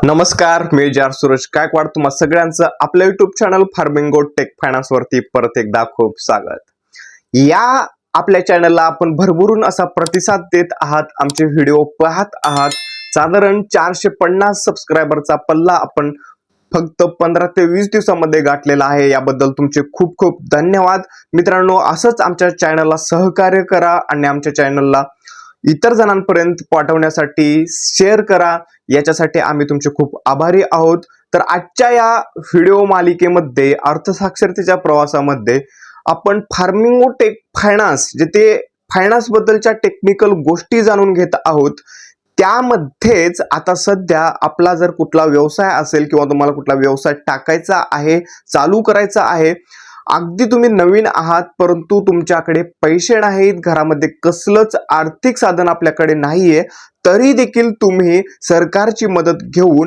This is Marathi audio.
नमस्कार, मी जार सुरेश गायकवाड. तुम्हा सगळ्यांचं आपल्या YouTube channel farming go tech finance वरती परत एकदा खूप स्वागत. या आपल्या चॅनलला आपण भरभरून असा प्रतिसाद देत आहात, आमचे व्हिडिओ पाहत आहात. साधारण 450 सबस्क्रायबरचा पल्ला आपण फक्त 15 ते 20 दिवसांमध्ये गाठलेला आहे. याबद्दल तुमचे खूप खूप धन्यवाद. मित्रांनो, असंच आमच्या चॅनलला सहकार्य करा आणि आमच्या चॅनलला इतर जणांपर्यंत पाठवण्यासाठी शेअर करा. याच्यासाठी आम्ही तुमचे खूप आभारी आहोत. तर आजच्या या व्हिडिओ मालिकेमध्ये अर्थसाक्षरतेच्या प्रवासामध्ये आपण फार्मिंग टेक फायनान्स जे ते फायनान्स बद्दलच्या टेक्निकल गोष्टी जाणून घेत आहोत. त्यामध्येच आता सध्या आपला जर कुठला व्यवसाय असेल किंवा तुम्हाला कुठला व्यवसाय टाकायचा आहे, चालू करायचा आहे, अगदी तुम्ही नवीन आहात परंतु तुमच्याकडे पैसे नाहीत, घरामध्ये कसलंच आर्थिक साधन आपल्याकडे नाहीये, तरी देखील तुम्ही सरकारची मदत घेऊन